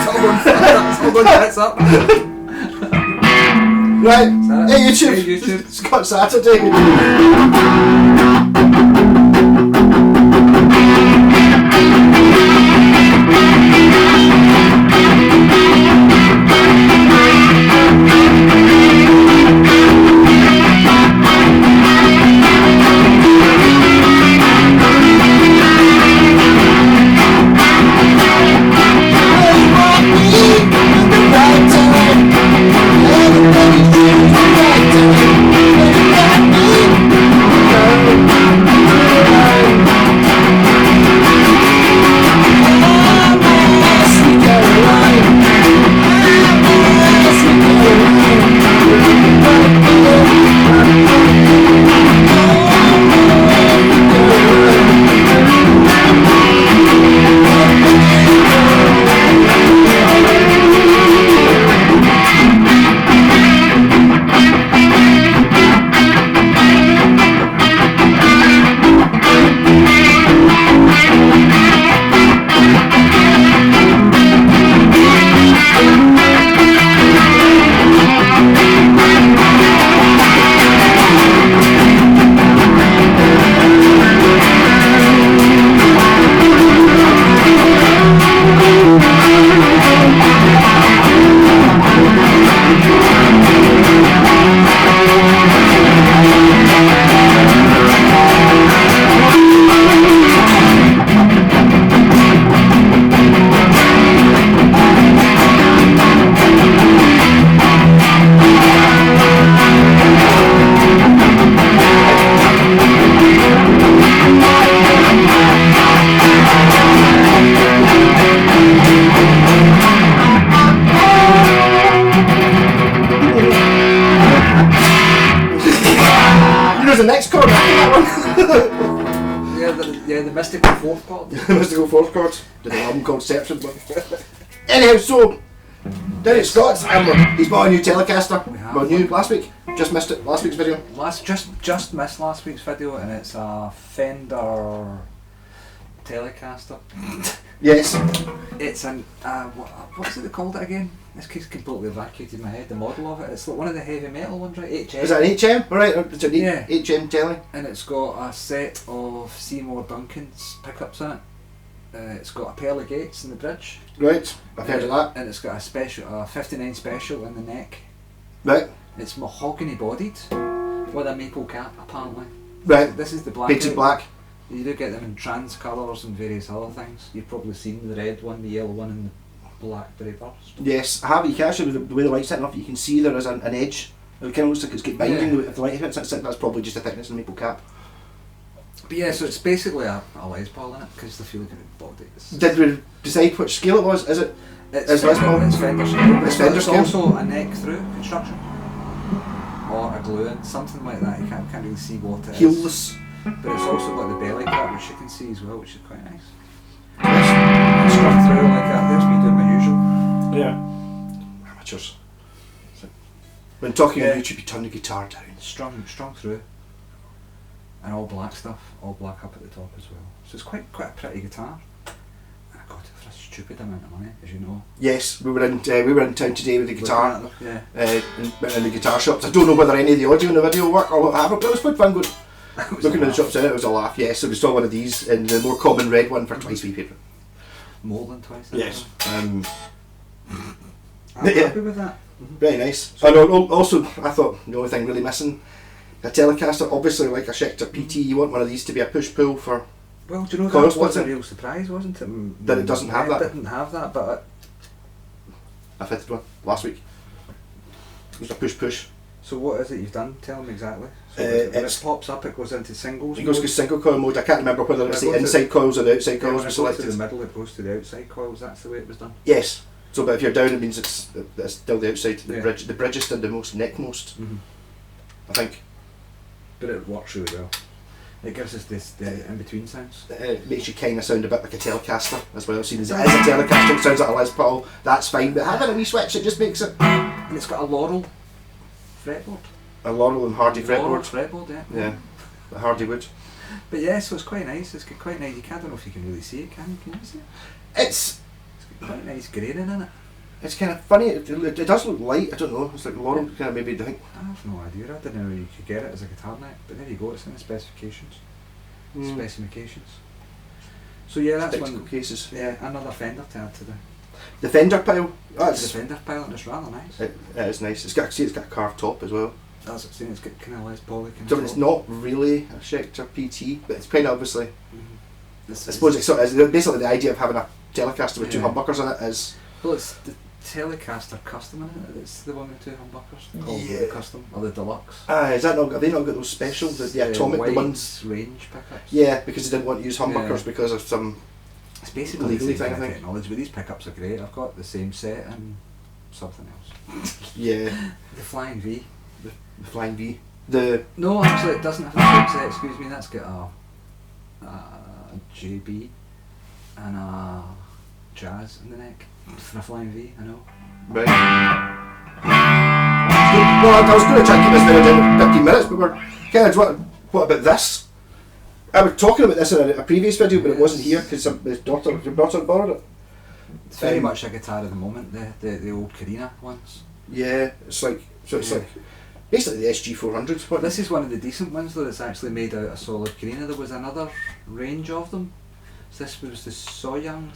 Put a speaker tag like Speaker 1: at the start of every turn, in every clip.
Speaker 1: Someone gets up.
Speaker 2: Right, hey YouTube,
Speaker 1: Hey, YouTube.
Speaker 2: It's got Saturday. The next chord after that one.
Speaker 1: the mystical fourth chord.
Speaker 2: The mystical fourth chord. Did an album called Seption. Anyhow, so down at Scott's, he's bought a new Telecaster. Well, new last week. Just missed it. Last week's video.
Speaker 1: Just missed last week's video, and it's a Fender telecaster.
Speaker 2: Yes.
Speaker 1: It's an what's it called it again? This case completely vacated in my head. The model of it. It's like one of the heavy metal ones, right? HM.
Speaker 2: Is that an HM? Alright, it's an
Speaker 1: Yeah.
Speaker 2: HM telly.
Speaker 1: And it's got a set of Seymour Duncan's pickups in it. It's got a pair of gates in the bridge.
Speaker 2: Right, I've heard of that.
Speaker 1: And it's got a 59 special in the neck.
Speaker 2: Right.
Speaker 1: It's mahogany bodied with a maple cap apparently.
Speaker 2: Right.
Speaker 1: This is the black.
Speaker 2: Painted black.
Speaker 1: You do get them in trans colours and various other things. You've probably seen the red one, the yellow one, and the blackberry burst.
Speaker 2: Yes, I have. You can actually, with the way the light's setting up, you can see there is an edge. It kind of looks like it's got binding.
Speaker 1: Yeah.
Speaker 2: If the light hits it, that's probably just the thickness of the maple cap.
Speaker 1: But yeah, so it's basically a Les Paul in it because they feel good body.
Speaker 2: Did we decide which scale it was? Is it?
Speaker 1: It's
Speaker 2: Les Paul?
Speaker 1: It's Fender scale.
Speaker 2: It's Fender scale?
Speaker 1: Also a neck through construction or a glue in, something like that. You can't really see what it is.
Speaker 2: Heelless.
Speaker 1: But it's also got the belly cut, which you can see as well, which is quite nice.
Speaker 2: Yes.
Speaker 1: Struck through like that. There's me doing my usual.
Speaker 2: Yeah. Amateurs. When talking
Speaker 1: Yeah.
Speaker 2: on YouTube, you turn the guitar down.
Speaker 1: Strung through. And all black stuff, all black up at the top as well. So it's quite a pretty guitar. And I got it for a stupid amount of money, as you know.
Speaker 2: Yes, we were in town today with the guitar.
Speaker 1: Yeah.
Speaker 2: In the guitar shops. I don't know whether any of the audio in the video work or whatever, but it was quite fun. Good. Looking at the shops in it was a laugh. Yes, so we saw one of these and the more common red one for twice we paid.
Speaker 1: More than twice.
Speaker 2: Yes.
Speaker 1: I'm
Speaker 2: Yeah.
Speaker 1: happy with that.
Speaker 2: Very nice. And also, I thought the only thing really missing, a Telecaster, obviously like a Schecter PT, you want one of these to be a push-pull for...
Speaker 1: Well, do you know
Speaker 2: Coil
Speaker 1: that was a
Speaker 2: splitting.
Speaker 1: real surprise, wasn't it?
Speaker 2: That it doesn't have that.
Speaker 1: It didn't have that, but...
Speaker 2: I fitted one last week. It was a push-push.
Speaker 1: So what is it you've done? Tell me exactly. So when
Speaker 2: it's-
Speaker 1: it pops up, it goes into singles.
Speaker 2: It goes to single coil mode. I can't remember whether it's the inside coils or the outside coils
Speaker 1: When
Speaker 2: we
Speaker 1: it goes to
Speaker 2: selected.
Speaker 1: the middle, it goes to the outside coils. That's the way it was done.
Speaker 2: Yes. So, but if you're down, it means it's still the outside. The
Speaker 1: Yeah.
Speaker 2: bridge. The bridge is still the most neck most. I think.
Speaker 1: But it works really well. It gives us the in-between sounds.
Speaker 2: It makes you kind of sound a bit like a Telecaster as well. Seeing as it is a Telecaster, it sounds like a Les Paul. That's fine. But having a wee switch, it just makes it.
Speaker 1: And it's got a Laurel fretboard.
Speaker 2: A Laurel and Hardy
Speaker 1: Laurel
Speaker 2: fretboard.
Speaker 1: fretboard, yeah.
Speaker 2: Yeah, the Hardy wood.
Speaker 1: But yeah, so it's quite nice. It's got quite nice. I don't know if you can really see it. Can you see it?
Speaker 2: It's
Speaker 1: Got quite nice graining in it.
Speaker 2: It's kind of funny. It does look light. I don't know. It's like Laurel kind of maybe think.
Speaker 1: I have no idea. I didn't know you could get it as a guitar neck, but there you go. It's in the specifications. Specifications. So yeah, that's
Speaker 2: Spectacle
Speaker 1: one.
Speaker 2: cases.
Speaker 1: Yeah, another Fender to add to
Speaker 2: The fender pile.
Speaker 1: the Fender pile, and it's rather nice.
Speaker 2: It is nice. It's got a carved top as well.
Speaker 1: That's what I'm saying. It's got kind of less poly.
Speaker 2: So it's not really a Schecter PT, but it's kind of obviously.
Speaker 1: Mm-hmm.
Speaker 2: I suppose it's sort of basically the idea of having a Telecaster with two humbuckers in it is.
Speaker 1: Well, it's the Telecaster Custom in it. It's the one with two humbuckers called the Custom or the Deluxe.
Speaker 2: Is that not? Have they not got those special, the atomic
Speaker 1: wide
Speaker 2: ones?
Speaker 1: Range pickups.
Speaker 2: Yeah, because they didn't want to use humbuckers because of some.
Speaker 1: It's basically the
Speaker 2: legally
Speaker 1: same
Speaker 2: thing, I
Speaker 1: kind of
Speaker 2: think.
Speaker 1: technology, but these pickups are great. I've got the same set and something else.
Speaker 2: Yeah,
Speaker 1: The Flying V.
Speaker 2: the Flying V. The
Speaker 1: No, actually, it doesn't have the same set. Excuse me. That's got a JB and a Jazz in the neck for a Flying V. I know.
Speaker 2: right. Well, I was going to try and keep this video down to 15 minutes, but we're kind of what about this? I was talking about this in a previous video, but it wasn't here because your daughter borrowed it.
Speaker 1: It's very much a guitar at the moment. The old Korina ones.
Speaker 2: Yeah, it's like like basically the SG 400.
Speaker 1: This is one of the decent ones though. It's actually made out of solid Korina. There was another range of them. So this was the So Young,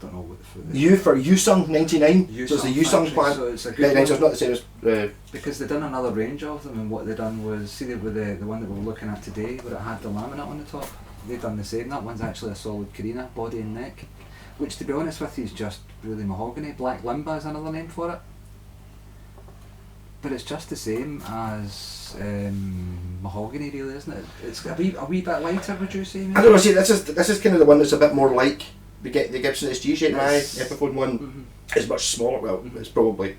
Speaker 1: don't know what the
Speaker 2: U for Yusung 99. So it's the Yusung plan.
Speaker 1: So it's a good
Speaker 2: 99, so
Speaker 1: one.
Speaker 2: it's not the same as.
Speaker 1: Because they've done another range of them, and what they've done was, see with the one that we were looking at today, where it had the laminate on the top, they've done the same. That one's actually a solid Korina, body and neck, which to be honest with you is just really mahogany. Black Limba is another name for it. But it's just the same as mahogany really, isn't it? It's a wee bit lighter, would you say? Maybe?
Speaker 2: I don't know, see, this is kind of the one that's a bit more like the Gibson SG shape. My Epiphone one is much smaller. Well, it's probably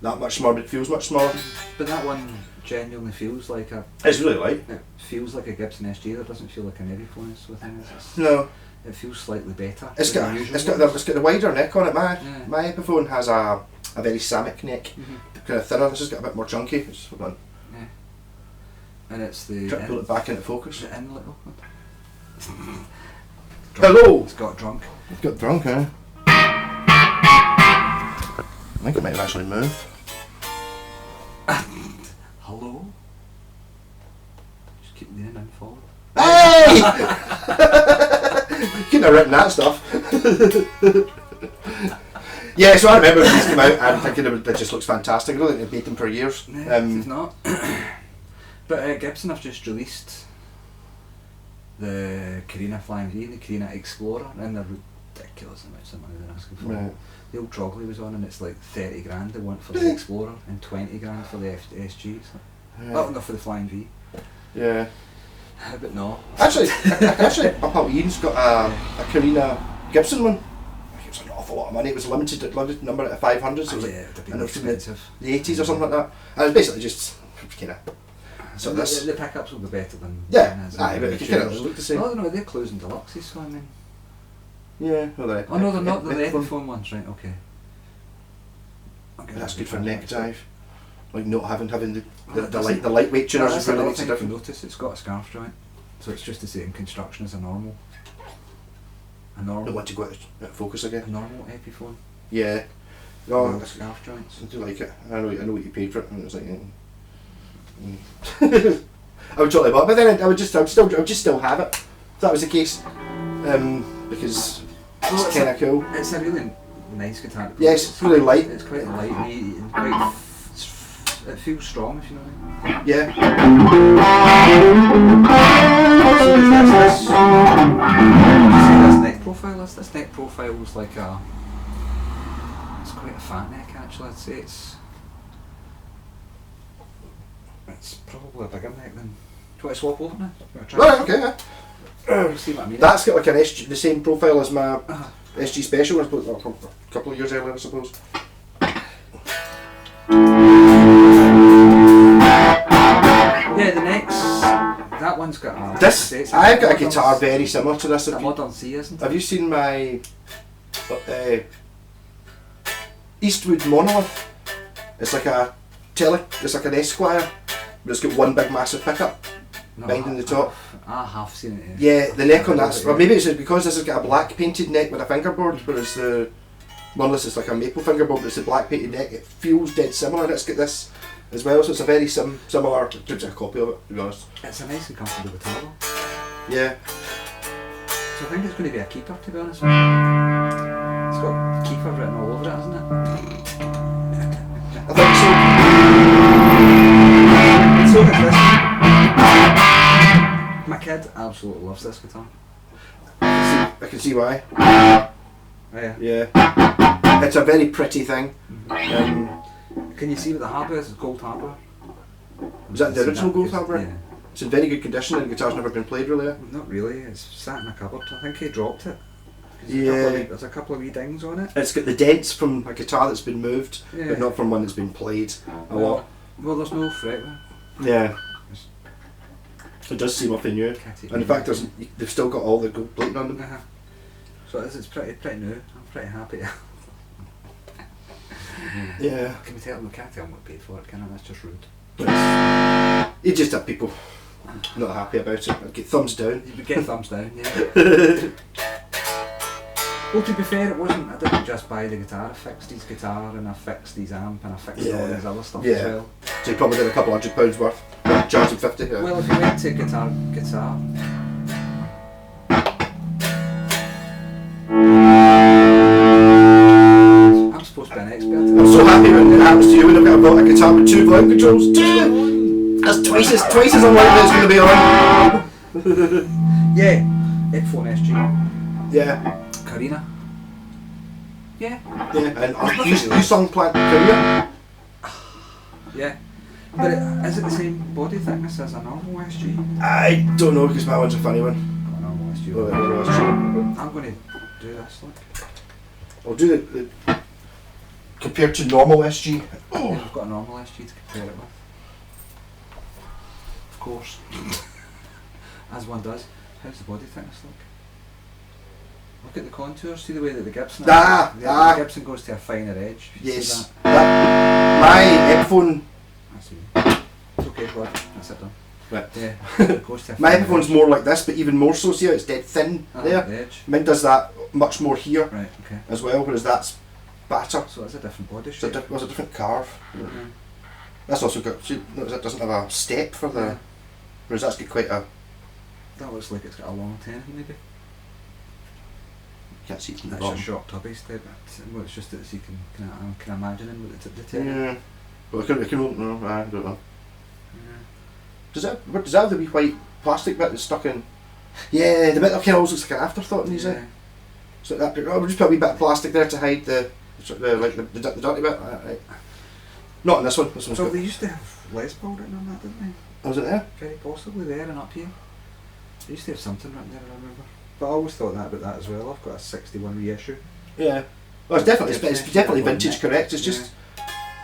Speaker 2: that much smaller, but it feels much smaller.
Speaker 1: But that one genuinely feels like
Speaker 2: It's really light.
Speaker 1: it feels like a Gibson SG. That doesn't feel like an epiphone is within it.
Speaker 2: No,
Speaker 1: It feels slightly better.
Speaker 2: it's
Speaker 1: than
Speaker 2: got
Speaker 1: the usual
Speaker 2: it's got the wider neck on it.
Speaker 1: Yeah.
Speaker 2: My Epiphone has a very Samick neck,
Speaker 1: Mhm.
Speaker 2: kind of thinner. This has got a bit more chunky. Hold on,
Speaker 1: Yeah. And it's the
Speaker 2: try to pull it back into focus.
Speaker 1: the inlet open.
Speaker 2: Hello.
Speaker 1: It's got drunk.
Speaker 2: I've got drunk, eh? I think it might have actually moved.
Speaker 1: Hello? Just keep leaning in forward.
Speaker 2: Hey! Couldn't have written that stuff. Yeah, so I remember when these came out and thinking it just looks fantastic. I don't think they've made them for years.
Speaker 1: No, it's not. But Gibson have just released the Korina Flying V and the Korina Explorer, and they're ridiculous amounts of money they're asking for.
Speaker 2: Right.
Speaker 1: The old Trogley was on, and it's like 30 grand they want for the Explorer and 20 grand for the SG. So. Oh, no, for the Flying V.
Speaker 2: Yeah.
Speaker 1: But no.
Speaker 2: Actually, my pal Ian's got a Korina Gibson one. It was an awful lot of money. It was limited number at 500. So it was
Speaker 1: Yeah, it would have been
Speaker 2: and it was in the
Speaker 1: expensive.
Speaker 2: 80s or something like that. And it was basically just kind of. So this.
Speaker 1: The pickups will be better than.
Speaker 2: Yeah,
Speaker 1: as
Speaker 2: aye, but it kind of look the same.
Speaker 1: Oh no, they're closing deluxes, so I mean.
Speaker 2: Yeah, well, they're.
Speaker 1: Oh no, they're not. They're the
Speaker 2: Epiphone.
Speaker 1: epiphone ones, right? Okay.
Speaker 2: That's good for neck dive. Like not having the lightweight tuners
Speaker 1: That's
Speaker 2: really
Speaker 1: another
Speaker 2: makes a
Speaker 1: thing you can
Speaker 2: difference.
Speaker 1: notice. It's got a scarf joint, so it's just the same construction as a normal. A
Speaker 2: I don't
Speaker 1: normal.
Speaker 2: want to go out of focus
Speaker 1: A
Speaker 2: again.
Speaker 1: normal epiphone.
Speaker 2: Yeah. No,
Speaker 1: With scarf joints.
Speaker 2: I do like it. I know what you paid for it, and it was like. I would totally buy it, but then I would just still have it. If that was the case, because it's kind of cool.
Speaker 1: It's a really nice guitar. to play.
Speaker 2: Yes, it's really light.
Speaker 1: It's quite lightweight and quite. It feels strong, if you know what I mean.
Speaker 2: Yeah.
Speaker 1: See this neck profile? This neck profile was like a. It's quite a fat neck actually. I'd say it's probably a bigger neck than. Do you want to swap over now?
Speaker 2: Right. Okay. Yeah.
Speaker 1: See what I mean?
Speaker 2: That's got like an SG, the same profile as my SG Special. I suppose from a couple of years earlier, I suppose.
Speaker 1: Yeah, the next. That one's got a.
Speaker 2: This
Speaker 1: it's
Speaker 2: I've got a
Speaker 1: modern-
Speaker 2: guitar very similar to this.
Speaker 1: It's a modern C, isn't it?
Speaker 2: Have you seen my Eastwood Monolith? It's like a it's like an Esquire, but it's got one big massive pickup.
Speaker 1: No,
Speaker 2: binding the top.
Speaker 1: I have seen it.
Speaker 2: Yeah, the neck on that's, well, maybe it's because this has got a black painted neck with a fingerboard, whereas the one this is like a maple fingerboard, but it's a black painted neck. It feels dead similar, and it's got this as well, so it's a very similar. It's a copy of it, to be honest.
Speaker 1: It's a nice and comfortable guitar though.
Speaker 2: Yeah.
Speaker 1: So I think it's going to be a keeper, to be honest with you. It's got keeper written all over it, hasn't it?
Speaker 2: I think so.
Speaker 1: So does this. My kid absolutely loves this guitar.
Speaker 2: I can see why.
Speaker 1: Oh, yeah.
Speaker 2: Yeah. It's a very pretty thing.
Speaker 1: Can you see what the hardware is? It's gold hardware.
Speaker 2: Was that the original gold
Speaker 1: because-
Speaker 2: hardware?
Speaker 1: Yeah.
Speaker 2: It's in very good condition, and the guitar's never been played really.
Speaker 1: Not really, it's sat in a cupboard. I think he dropped it.
Speaker 2: Yeah.
Speaker 1: There's a couple of wee dings on it.
Speaker 2: It's got the dents from a guitar that's been moved,
Speaker 1: Yeah.
Speaker 2: but not from one that's been played a lot.
Speaker 1: Well, there's no fretwork.
Speaker 2: Yeah. It does seem awfully new. And in fact, they've still got all the gold plating on them.
Speaker 1: Uh-huh. So it's pretty new. I'm pretty happy.
Speaker 2: Yeah.
Speaker 1: Can we tell them? We can't tell them what paid for it, can I? That's just rude.
Speaker 2: You just have people not happy about it. I'd get thumbs down.
Speaker 1: You would get thumbs down, yeah. Well, to be fair, it wasn't. I didn't just buy the guitar. I fixed his guitar and I fixed his amp and I fixed all his other stuff as well.
Speaker 2: So you probably did a couple £100 worth. Charge him 50. Yeah.
Speaker 1: Well, if you went to guitar, I'm supposed to be an expert.
Speaker 2: I'm so happy when it happens to you when I've got a guitar with 2 volume controls. 2! That's twice as unlikely it's going to be on.
Speaker 1: Yeah, epiphone SG.
Speaker 2: Yeah.
Speaker 1: Korina. Yeah.
Speaker 2: Yeah. And you sung Plant Korea?
Speaker 1: Yeah. But is it the same body thickness as a normal SG?
Speaker 2: I don't know because my one's a funny one.
Speaker 1: Got a normal SG.
Speaker 2: Oh, yeah,
Speaker 1: I'm going to do this. Look.
Speaker 2: I'll do the compared to normal SG.
Speaker 1: Oh. Yeah, I've got a normal SG to compare it with. Of course. As one does. How's the body thickness look? Look at the contours. See the way that the Gibson. The Gibson goes to a finer edge. If you see
Speaker 2: Yes.
Speaker 1: that.
Speaker 2: My Epiphone.
Speaker 1: I see. It's okay, bud. That's it done.
Speaker 2: Right.
Speaker 1: Yeah. It goes to a
Speaker 2: My
Speaker 1: finer
Speaker 2: Epiphone's
Speaker 1: edge.
Speaker 2: more like this, but even more so. See how it's dead thin there.
Speaker 1: The edge.
Speaker 2: Mine does that much more here
Speaker 1: Right. Okay.
Speaker 2: as well, whereas that's batter.
Speaker 1: So it's a different body
Speaker 2: It's
Speaker 1: shape.
Speaker 2: a different carve.
Speaker 1: Mhm.
Speaker 2: That's also got. See, notice that doesn't have a step for the.
Speaker 1: Yeah.
Speaker 2: Whereas that's got quite a.
Speaker 1: That looks like it's got a long tenon, maybe.
Speaker 2: Can't see it from the
Speaker 1: That's
Speaker 2: bottom.
Speaker 1: a short tubby step. Well, it's just that you can imagine with the tenon.
Speaker 2: Yeah. Well, it can open. No, I don't know.
Speaker 1: Yeah.
Speaker 2: Does that have the wee white plastic bit that's stuck in? Yeah, the bit that kind of always looks like an afterthought in these.
Speaker 1: Yeah.
Speaker 2: So that we'll just put a wee bit of plastic there to hide the dirty bit. Right. Not in this one. This one's
Speaker 1: So
Speaker 2: got.
Speaker 1: they used to have Les Paul written on that, didn't they?
Speaker 2: Was it there?
Speaker 1: Very possibly there and up here. They used to have something written there, I remember. But I always thought that about that as well. I've got a 61 reissue.
Speaker 2: Yeah. Well, it's definitely vintage, correct? It's just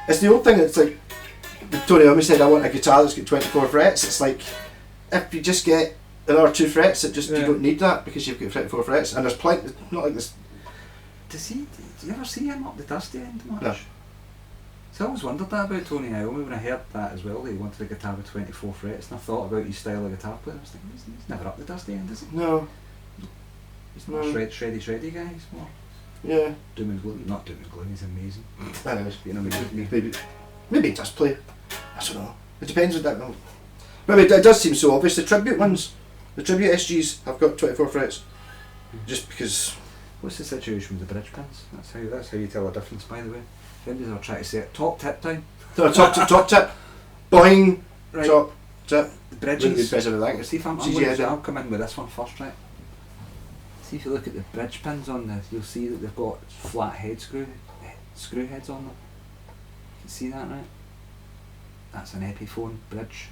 Speaker 2: it's the old thing. It's like Tony Iommi said, I want a guitar that's got 24 frets. It's like if you just get another 2 frets, you don't need that because you've got 24 frets. And there's plenty. Not like this.
Speaker 1: Do you ever see him up the dusty end much?
Speaker 2: No.
Speaker 1: So I always wondered that about Tony Iommi when I heard that as well, that he wanted a guitar with 24 frets, and I thought about his style of guitar playing. I was thinking, he's never up the dusty end, is he?
Speaker 2: No.
Speaker 1: He's not a shreddy guy, he's more
Speaker 2: Yeah.
Speaker 1: doom and gloom. Not doom and gloom, he's amazing.
Speaker 2: Anyways,
Speaker 1: You know,
Speaker 2: maybe it does play. I don't know. It depends on that. But it does seem so obvious. The tribute ones, the tribute SGs have got 24 frets, just because.
Speaker 1: What's the situation with the bridge pins? That's how you tell a difference, by the way. If anybody's ever tried to say it, top tip down.
Speaker 2: No, top tip, boing,
Speaker 1: Right.
Speaker 2: top tip.
Speaker 1: The
Speaker 2: Wouldn't be
Speaker 1: bridges.
Speaker 2: better than that.
Speaker 1: See if I'll come in with this one first, right? See if you look at the bridge pins on this, you'll see that they've got flat screw heads on them. You can see that, right? That's an epiphone bridge.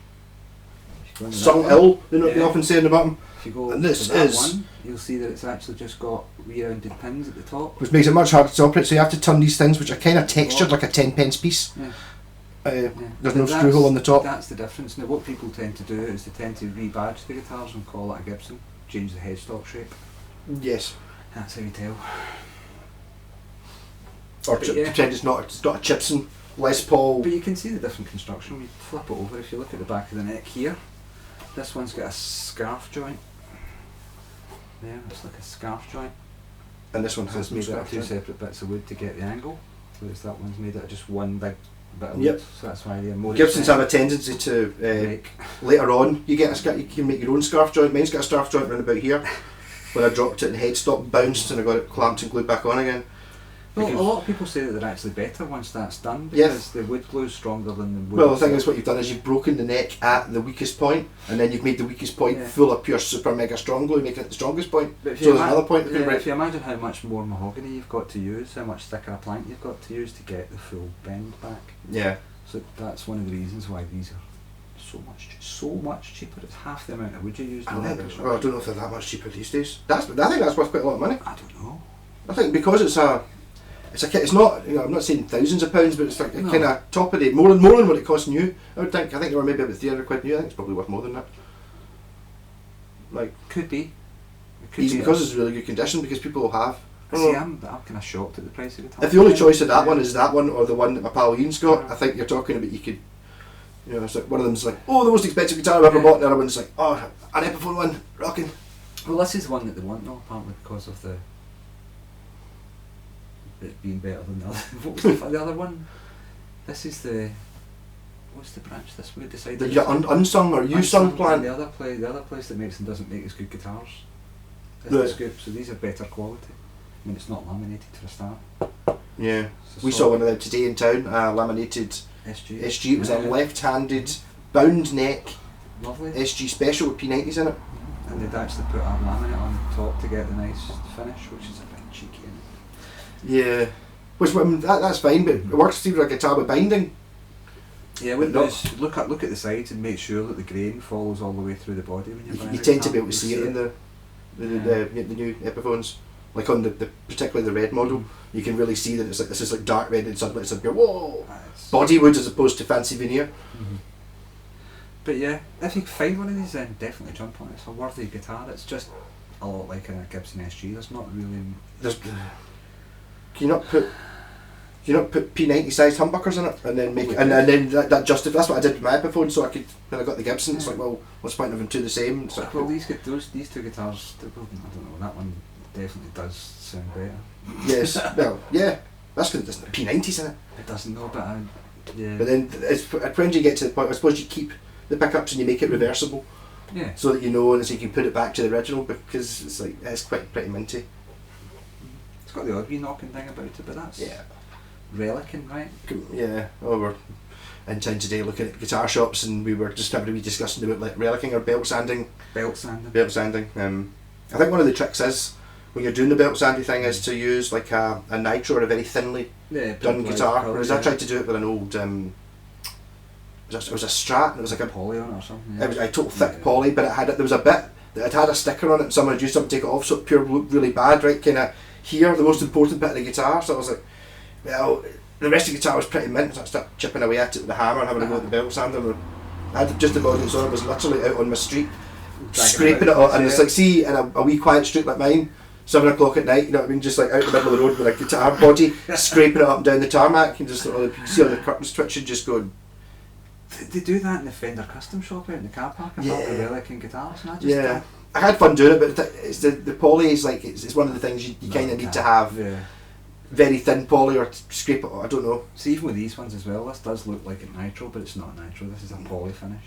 Speaker 1: If you go into that
Speaker 2: Sung
Speaker 1: one-
Speaker 2: ill, they
Speaker 1: Yeah.
Speaker 2: often say in the bottom,
Speaker 1: If you go
Speaker 2: And this
Speaker 1: to that
Speaker 2: is-
Speaker 1: one, you'll see that it's actually just got re-rounded pins at the top.
Speaker 2: which makes it much harder to operate. So you have to turn these things, which are kind of textured like a 10p piece.
Speaker 1: Yeah.
Speaker 2: There's
Speaker 1: But
Speaker 2: no screw hole on the top.
Speaker 1: That's the difference. Now what people tend to do is they tend to rebadge the guitars and call it a Gibson, change the headstock shape.
Speaker 2: Yes.
Speaker 1: That's how you tell.
Speaker 2: Or
Speaker 1: But yeah.
Speaker 2: pretend it's not a Gibson, Les Paul.
Speaker 1: But you can see the different construction. We flip it over, if you look at the back of the neck here, This one's got a scarf joint. There, it's like a scarf joint.
Speaker 2: And this one
Speaker 1: So
Speaker 2: has
Speaker 1: it's
Speaker 2: no
Speaker 1: made out of
Speaker 2: scarf
Speaker 1: two
Speaker 2: joint.
Speaker 1: separate bits of wood to get the angle. Whereas that one's made out of just one big bit of
Speaker 2: Yep.
Speaker 1: wood. So that's why they're more
Speaker 2: Gibsons have
Speaker 1: expensive.
Speaker 2: a tendency to
Speaker 1: Break.
Speaker 2: later on you get you can make your own scarf joint. Mine's got a scarf joint around about here. When I dropped it and headstock bounced and I got it clamped and glued back on again.
Speaker 1: Well,
Speaker 2: Because-
Speaker 1: a lot of people say that they're actually better once that's done because
Speaker 2: Yes.
Speaker 1: the wood glue's stronger than the wood.
Speaker 2: Well, the thing
Speaker 1: itself.
Speaker 2: is, what you've done is you've broken the neck at the weakest point, and then you've made the weakest point
Speaker 1: Yeah.
Speaker 2: full of pure super mega strong glue, making it the strongest point.
Speaker 1: But if
Speaker 2: So
Speaker 1: you
Speaker 2: there's
Speaker 1: ima-
Speaker 2: another point that can
Speaker 1: yeah,
Speaker 2: break.
Speaker 1: if you imagine how much more mahogany you've got to use, how much thicker a plank you've got to use to get the full bend back.
Speaker 2: Yeah.
Speaker 1: So that's one of the reasons why these are so much cheaper. It's half the amount of wood you use.
Speaker 2: I
Speaker 1: in
Speaker 2: don't
Speaker 1: the
Speaker 2: know,
Speaker 1: shop.
Speaker 2: well, I don't know if they're that much cheaper these days. I think that's worth quite a lot of money.
Speaker 1: I don't know.
Speaker 2: I think because it's not, you know, I'm not saying thousands of pounds, but it's like a
Speaker 1: No.
Speaker 2: kind of top of the more than what it costs new. I think they were maybe about 300 quid new. I think it's probably worth more than that. Like,
Speaker 1: Could be. It could
Speaker 2: easy
Speaker 1: be.
Speaker 2: because it's really good condition because people will have. I don't
Speaker 1: See,
Speaker 2: know.
Speaker 1: I'm kind of shocked at the price of the
Speaker 2: If the only choice of that one is that one or the one that my pal Ian's got, I think you're talking about you could, you know, it's like one of them's like, oh, the most expensive guitar I've ever
Speaker 1: Yeah.
Speaker 2: bought, and the other one's like, oh, an Epiphone one, rocking.
Speaker 1: Well, this is the one that they want, though, apparently because of the it being better than the other. What was the other one? This is the. What's the branch this we decided?
Speaker 2: The unsung or you-sung
Speaker 1: and
Speaker 2: plant.
Speaker 1: The other place that makes them doesn't make as good guitars. It's
Speaker 2: Right.
Speaker 1: the Scoop, so these are better quality. I mean, it's not laminated for a start.
Speaker 2: Yeah,
Speaker 1: It's a
Speaker 2: we saw
Speaker 1: solid
Speaker 2: one of them today in town, laminated
Speaker 1: SG.
Speaker 2: SG. It was a
Speaker 1: Yeah.
Speaker 2: left-handed bound neck
Speaker 1: Lovely.
Speaker 2: SG special with P90s in it.
Speaker 1: And they'd actually put a laminate on the top to get the nice finish, which is a bit cheeky. Isn't
Speaker 2: Yeah, which I mean, that's fine, but it works still like a guitar with binding.
Speaker 1: it? Yeah,
Speaker 2: But
Speaker 1: when
Speaker 2: not-
Speaker 1: look at the sides and make sure that the grain follows all the way through the body when you're buying
Speaker 2: You
Speaker 1: a
Speaker 2: tend to
Speaker 1: guitar.
Speaker 2: be able to
Speaker 1: You
Speaker 2: see it in the new Epiphones, like on the particularly the red model. You can really see that it's like this is like dark red and suddenly it's like whoa,
Speaker 1: It's-
Speaker 2: body wood as opposed to fancy veneer.
Speaker 1: Mhm. But yeah, if you find one of these, then definitely jump on it. It's a worthy guitar. It's just a lot like a Gibson SG. There's not really.
Speaker 2: There's, can you not put P90 sized humbuckers in it and then make it, and then that justifies. That's what I did with my Epiphone. So I could when I got the Gibson, it's like, well, what's the point of having two the same? It's like,
Speaker 1: Well, these two guitars, I don't know. That one definitely does sound better.
Speaker 2: yes, well, yeah, that's because there's P90s in it.
Speaker 1: It doesn't know, but yeah.
Speaker 2: But then it's when you get to the point, I suppose you keep the pickups and you make it reversible
Speaker 1: Yeah.
Speaker 2: so that you know, and so you can put it back to the original because it's like it's quite pretty minty.
Speaker 1: It's got the odd wee knocking thing about it, but that's relicing, right?
Speaker 2: Yeah. Oh, we're in town today looking at guitar shops, and we were just having to be discussing about like relicing or belt sanding.
Speaker 1: Belt sanding.
Speaker 2: Belt sanding. I think one of the tricks is when you're doing the belt sanding thing is to use like a nitro or a very thinly
Speaker 1: Yeah.
Speaker 2: done
Speaker 1: like
Speaker 2: guitar.
Speaker 1: colour,
Speaker 2: Whereas
Speaker 1: yeah.
Speaker 2: I tried to do it with an old. It was a Strat, and it was like a
Speaker 1: poly on it or something.
Speaker 2: It was a total thick
Speaker 1: Yeah.
Speaker 2: poly, but there was a bit that had a sticker on it, and someone had used something to take it off, so it pure looked really bad, right? Kind of here, the most important bit of the guitar. So I was like, well, the rest of the guitar was pretty mint, so I started chipping away at it with the hammer and having a go at the belt sander. And I had just about it, so I was literally out on my street, scraping it off, and it's like, see, in a wee quiet street like mine, 7 o'clock at night, you know what I mean, just like out in the middle of the road with a guitar body, scraping it up and down the tarmac, and just you can see all the curtains twitching, just going.
Speaker 1: They do that in the Fender custom shop out in the car park about the relicing guitars, and I just
Speaker 2: Yeah, I had fun doing it, but it's the poly is like it's one of the things you kind of need to have
Speaker 1: Yeah.
Speaker 2: very thin poly or scrape it. I don't know.
Speaker 1: See, even with these ones as well, this does look like a nitro, but it's not a nitro. This is a poly finish.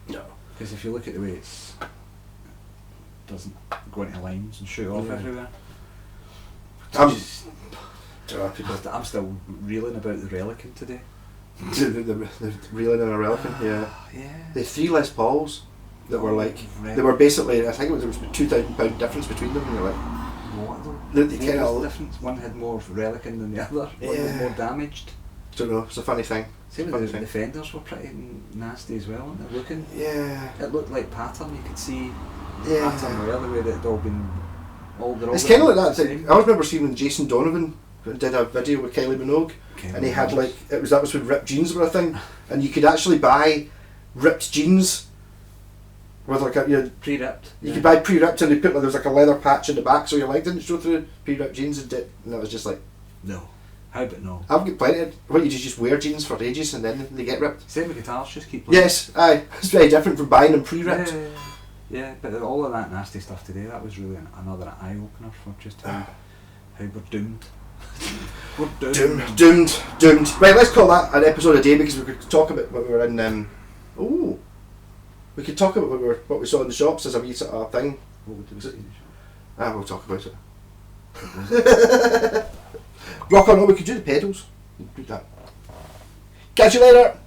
Speaker 2: No.
Speaker 1: Because if you look at the way it doesn't go into lines and shoot off
Speaker 2: Yeah.
Speaker 1: everywhere.
Speaker 2: I'm
Speaker 1: still reeling about the relicing today.
Speaker 2: the reeling in a relican. Yeah,
Speaker 1: Yeah.
Speaker 2: they have 3 Les Pauls that were like
Speaker 1: Relic.
Speaker 2: they were basically. I think there was £2,000 difference between them, and you're like,
Speaker 1: What though?
Speaker 2: they
Speaker 1: What
Speaker 2: kind
Speaker 1: was the
Speaker 2: of.
Speaker 1: difference? One had more relicing than the other. One was
Speaker 2: Yeah.
Speaker 1: more damaged.
Speaker 2: Don't know. It's a funny thing.
Speaker 1: Same
Speaker 2: Funny
Speaker 1: with
Speaker 2: thing.
Speaker 1: the fenders were pretty nasty as well, weren't they? Looking.
Speaker 2: Yeah.
Speaker 1: It looked like pattern. You could see
Speaker 2: Yeah.
Speaker 1: pattern where the way that it'd all been.
Speaker 2: It's kind of like that
Speaker 1: the
Speaker 2: thing.
Speaker 1: same.
Speaker 2: I always remember seeing when Jason Donovan did a video with Kylie Minogue. And he had like that was when ripped jeans were a thing, and you could actually buy ripped jeans with like a
Speaker 1: pre-ripped.
Speaker 2: you could buy pre-ripped, and they put like there was like a leather patch in the back so your leg didn't show through pre-ripped jeans, and that was just like
Speaker 1: No. How but no.
Speaker 2: I've got plenty of, what you just wear jeans for ages and then they get ripped.
Speaker 1: Same with guitars, just keep playing.
Speaker 2: Yes, aye. It's very different from buying them pre-ripped.
Speaker 1: Yeah, but all of that nasty stuff today, that was really another eye-opener for just how we're doomed. We're doomed.
Speaker 2: Doomed. Right, let's call that an episode a day because we could talk about what we were in. We could talk about what we saw in the shops as a wee sort of thing.
Speaker 1: What would we see in the shop?
Speaker 2: We'll talk about it. Rock on, we could do the pedals. Do that. Catch you later.